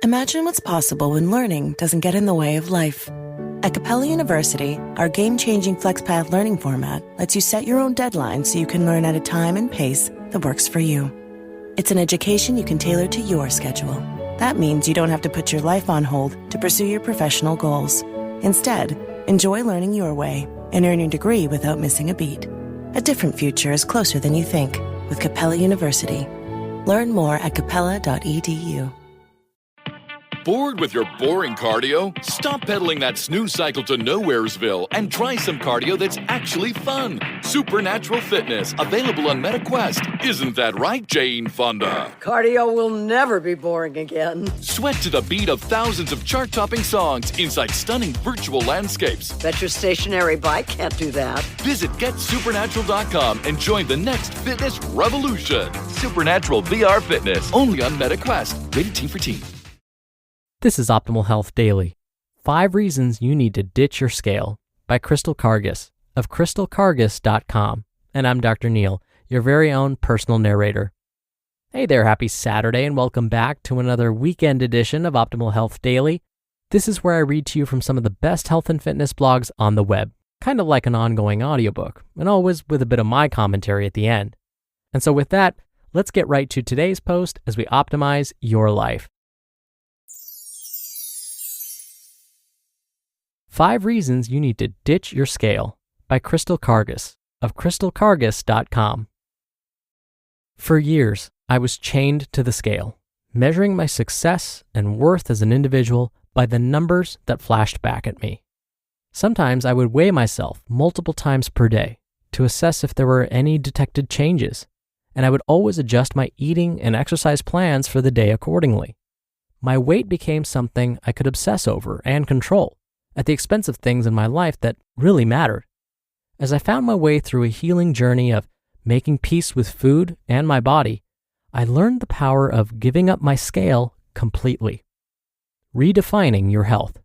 Imagine what's possible when learning doesn't get in the way of life. At Capella University, our game-changing FlexPath learning format lets you set your own deadlines so you can learn at a time and pace that works for you. It's an education you can tailor to your schedule. That means you don't have to put your life on hold to pursue your professional goals. Instead, enjoy learning your way and earn your degree without missing a beat. A different future is closer than you think with Capella University. Learn more at capella.edu. Bored with your boring cardio? Stop pedaling that snooze cycle to Nowheresville and try some cardio that's actually fun. Supernatural Fitness, available on MetaQuest. Isn't that right, Jane Fonda? Cardio will never be boring again. Sweat to the beat of thousands of chart-topping songs inside stunning virtual landscapes. Bet your stationary bike can't do that. Visit GetSupernatural.com and join the next fitness revolution. Supernatural VR Fitness, only on MetaQuest. Rated T for Teen. This is Optimal Health Daily. 5 Reasons You Need to Ditch Your Scale by Karges of crystalkarges.com. And I'm Dr. Neil, your very own personal narrator. Hey there, happy Saturday, and welcome back to another weekend edition of Optimal Health Daily. This is where I read to you from some of the best health and fitness blogs on the web, kind of like an ongoing audiobook, and always with a bit of my commentary at the end. And so with that, let's get right to today's post as we optimize your life. 5 Reasons You Need to Ditch Your Scale by Karges of crystalkarges.com. For years, I was chained to the scale, measuring my success and worth as an individual by the numbers that flashed back at me. Sometimes I would weigh myself multiple times per day to assess if there were any detected changes, and I would always adjust my eating and exercise plans for the day accordingly. My weight became something I could obsess over and control, at the expense of things in my life that really mattered. As I found my way through a healing journey of making peace with food and my body, I learned the power of giving up my scale completely. Redefining your health.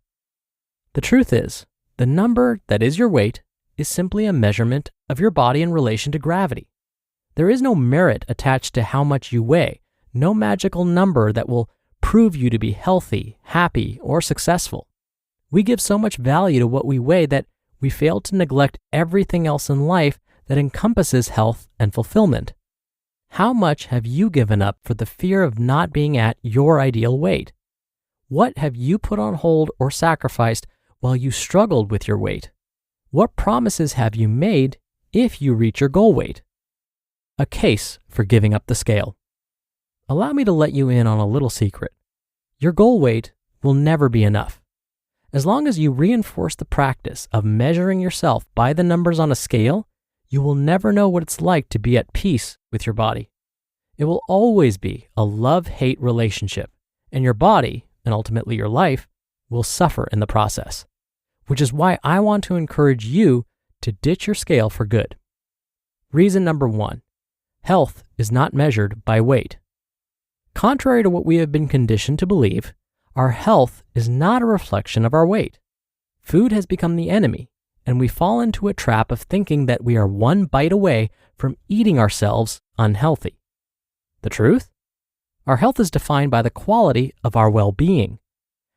The truth is, the number that is your weight is simply a measurement of your body in relation to gravity. There is no merit attached to how much you weigh, no magical number that will prove you to be healthy, happy, or successful. We give so much value to what we weigh that we fail to neglect everything else in life that encompasses health and fulfillment. How much have you given up for the fear of not being at your ideal weight? What have you put on hold or sacrificed while you struggled with your weight? What promises have you made if you reach your goal weight? A case for giving up the scale. Allow me to let you in on a little secret. Your goal weight will never be enough. As long as you reinforce the practice of measuring yourself by the numbers on a scale, you will never know what it's like to be at peace with your body. It will always be a love-hate relationship, and your body, and ultimately your life, will suffer in the process, which is why I want to encourage you to ditch your scale for good. Reason number 1, health is not measured by weight. Contrary to what we have been conditioned to believe, our health is not a reflection of our weight. Food has become the enemy, and we fall into a trap of thinking that we are one bite away from eating ourselves unhealthy. The truth? Our health is defined by the quality of our well-being.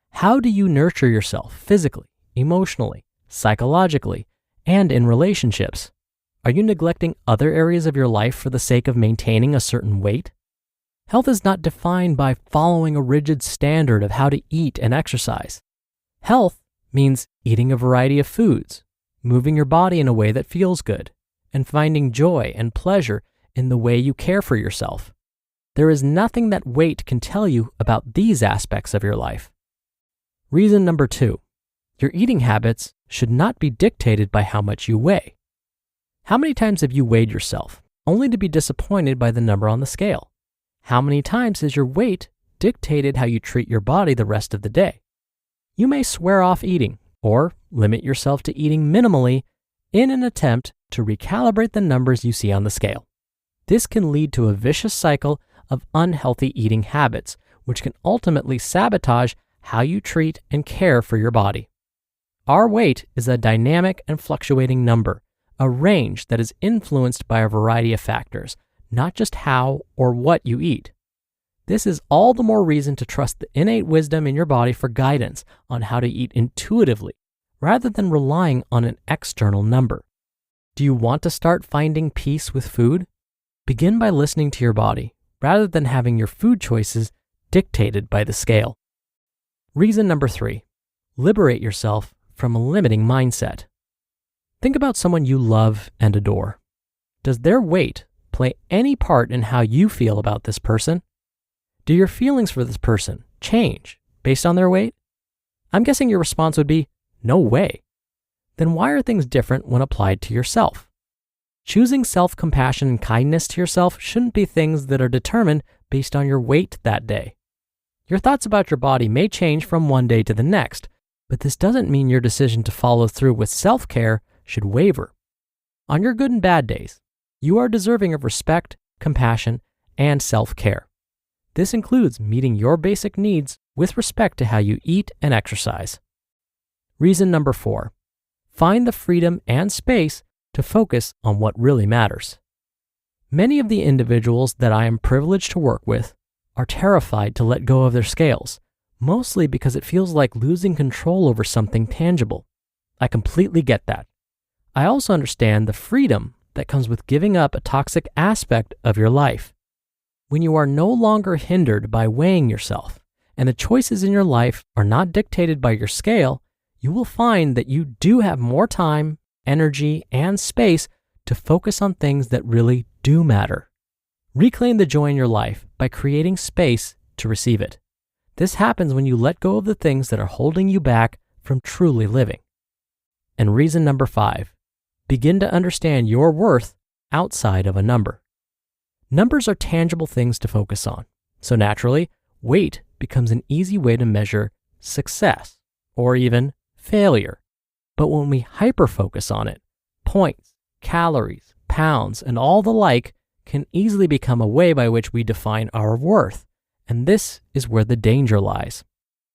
How do you nurture yourself physically, emotionally, psychologically, and in relationships? Are you neglecting other areas of your life for the sake of maintaining a certain weight? Health is not defined by following a rigid standard of how to eat and exercise. Health means eating a variety of foods, moving your body in a way that feels good, and finding joy and pleasure in the way you care for yourself. There is nothing that weight can tell you about these aspects of your life. Reason number 2, your eating habits should not be dictated by how much you weigh. How many times have you weighed yourself, only to be disappointed by the number on the scale? How many times has your weight dictated how you treat your body the rest of the day? You may swear off eating or limit yourself to eating minimally in an attempt to recalibrate the numbers you see on the scale. This can lead to a vicious cycle of unhealthy eating habits, which can ultimately sabotage how you treat and care for your body. Our weight is a dynamic and fluctuating number, a range that is influenced by a variety of factors, not just how or what you eat. This is all the more reason to trust the innate wisdom in your body for guidance on how to eat intuitively, rather than relying on an external number. Do you want to start finding peace with food? Begin by listening to your body, rather than having your food choices dictated by the scale. Reason number 3, liberate yourself from a limiting mindset. Think about someone you love and adore. Does their weight play any part in how you feel about this person? Do your feelings for this person change based on their weight? I'm guessing your response would be, no way. Then why are things different when applied to yourself? Choosing self-compassion and kindness to yourself shouldn't be things that are determined based on your weight that day. Your thoughts about your body may change from one day to the next, but this doesn't mean your decision to follow through with self-care should waver. On your good and bad days, you are deserving of respect, compassion, and self-care. This includes meeting your basic needs with respect to how you eat and exercise. Reason number 4, find the freedom and space to focus on what really matters. Many of the individuals that I am privileged to work with are terrified to let go of their scales, mostly because it feels like losing control over something tangible. I completely get that. I also understand the freedom that comes with giving up a toxic aspect of your life. When you are no longer hindered by weighing yourself, and the choices in your life are not dictated by your scale, you will find that you do have more time, energy, and space to focus on things that really do matter. Reclaim the joy in your life by creating space to receive it. This happens when you let go of the things that are holding you back from truly living. And reason number 5, begin to understand your worth outside of a number. Numbers are tangible things to focus on, so naturally, weight becomes an easy way to measure success or even failure. But when we hyper-focus on it, points, calories, pounds, and all the like can easily become a way by which we define our worth, and this is where the danger lies.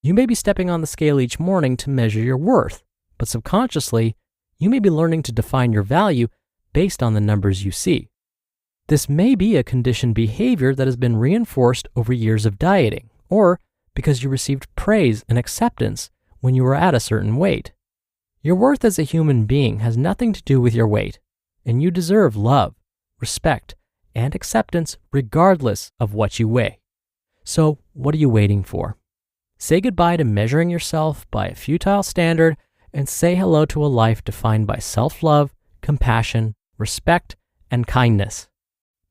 You may be stepping on the scale each morning to measure your worth, but subconsciously, you may be learning to define your value based on the numbers you see. This may be a conditioned behavior that has been reinforced over years of dieting, or because you received praise and acceptance when you were at a certain weight. Your worth as a human being has nothing to do with your weight, and you deserve love, respect, and acceptance regardless of what you weigh. So, what are you waiting for? Say goodbye to measuring yourself by a futile standard and say hello to a life defined by self-love, compassion, respect, and kindness.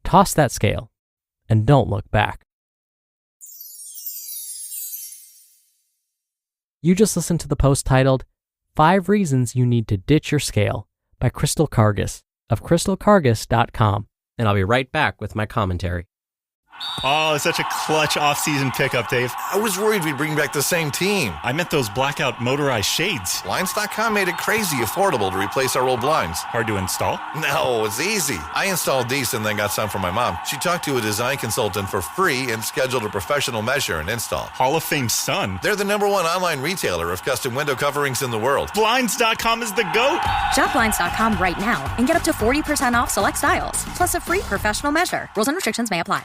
Toss that scale and don't look back. You just listened to the post titled 5 Reasons You Need to Ditch Your Scale by Crystal Karges of crystalkarges.com, and I'll be right back with my commentary. Oh, it's such a clutch off-season pickup, Dave. I was worried we'd bring back the same team. I meant those blackout motorized shades. Blinds.com made it crazy affordable to replace our old blinds. Hard to install? No, it's easy. I installed these and then got some for my mom. She talked to a design consultant for free and scheduled a professional measure and install. Hall of Fame son. They're the #1 online retailer of custom window coverings in the world. Blinds.com is the GOAT. Shop Blinds.com right now and get up to 40% off select styles, plus a free professional measure. Rules and restrictions may apply.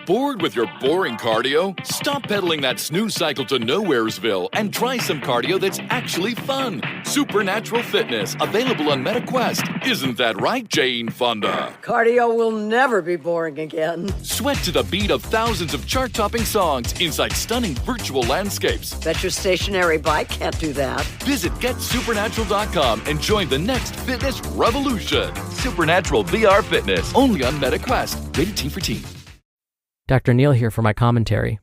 Bored with your boring cardio? Stop pedaling that snooze cycle to Nowheresville and try some cardio that's actually fun. Supernatural fitness, available on MetaQuest. Isn't that right, Jane Fonda? Cardio will never be boring again. Sweat to the beat of thousands of chart-topping songs inside stunning virtual landscapes. Bet your stationary bike can't do that. Visit GetSupernatural.com and join the next fitness revolution. Supernatural VR Fitness, only on MetaQuest. Rated Teen for Teen. Dr. Neal here for my commentary.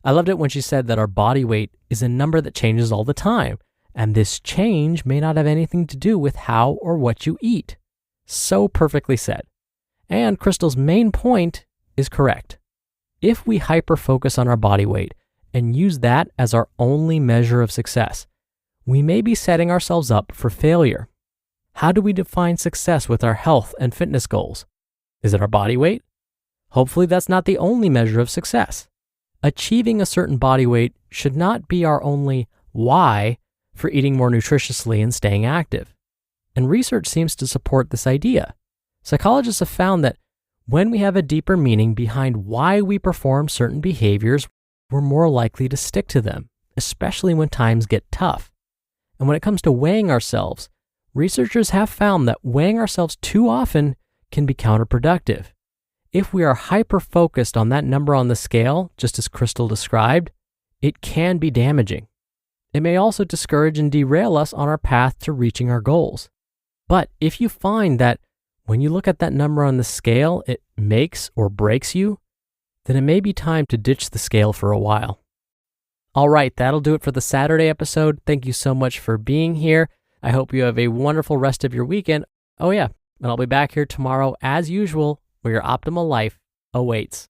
I loved it when she said that our body weight is a number that changes all the time, and this change may not have anything to do with how or what you eat. So perfectly said. And Crystal's main point is correct. If we hyper-focus on our body weight and use that as our only measure of success, we may be setting ourselves up for failure. How do we define success with our health and fitness goals? Is it our body weight? Hopefully that's not the only measure of success. Achieving a certain body weight should not be our only why for eating more nutritiously and staying active. And research seems to support this idea. Psychologists have found that When we have a deeper meaning behind why we perform certain behaviors, we're more likely to stick to them, especially when times get tough. And when it comes to weighing ourselves, researchers have found that weighing ourselves too often can be counterproductive. If we are hyper-focused on that number on the scale, just as Crystal described, it can be damaging. It may also discourage and derail us on our path to reaching our goals. But if you find that when you look at that number on the scale, it makes or breaks you, then it may be time to ditch the scale for a while. All right, that'll do it for the Saturday episode. Thank you so much for being here. I hope you have a wonderful rest of your weekend. Oh yeah, and I'll be back here tomorrow as usual, where your optimal life awaits.